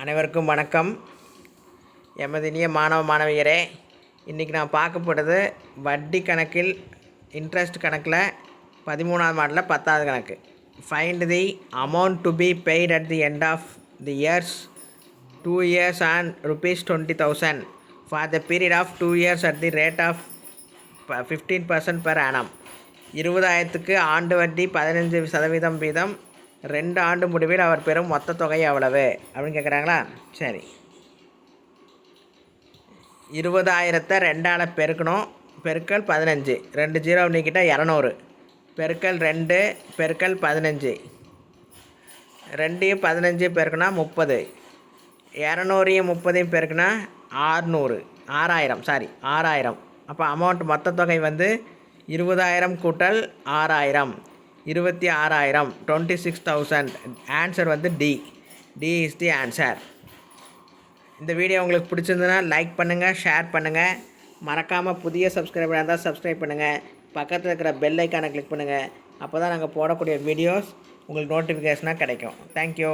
அனைவருக்கும் வணக்கம். எமது இனிய மாணவ மாணவியரே, இன்றைக்கி நான் பார்க்க போகிறது வட்டி கணக்கில் இன்ட்ரெஸ்ட் கணக்கில் 13ஆம் மாடலில் 10வது கணக்கு. Find the amount to be paid at the end of the years 2 years and ₹20,000 for the period of 2 years at the rate of 15% per annum. 20,000க்கு ஆண்டு வட்டி 15% வீதம் 2 ஆண்டு முடிவில் அவர் பெறும் மொத்த தொகை எவ்வளவு அப்படின்னு கேட்குறாங்களா? சரி, 20,000 2ஆல் பெருக்கணும். பெருக்கல் 15, 2 0 நீக்கிட்டால் 200, பெருக்கல் 2 பெருக்கல் 15, 2 15 பெருக்குனா 30, 200 30 பெருக்குனா 6000. அப்போ அமௌண்ட் மொத்த தொகை வந்து 20,000 கூட்டல் 6000 26,000 26,000. ஆன்சர் வந்து டி இஸ் தி ஆன்சர். இந்த வீடியோ உங்களுக்கு பிடிச்சிருந்ததுன்னா லைக் பண்ணுங்கள், ஷேர் பண்ணுங்கள். மறக்காமல் புதிய சப்ஸ்கிரைபராக இருந்தால் சப்ஸ்கிரைப் பண்ணுங்கள். பக்கத்தில் இருக்கிற பெல் ஐக்கானை கிளிக் பண்ணுங்கள். அப்போ தான் நாங்கள் போடக்கூடிய வீடியோஸ் உங்களுக்கு நோட்டிஃபிகேஷனாக கிடைக்கும். தேங்க்யூ.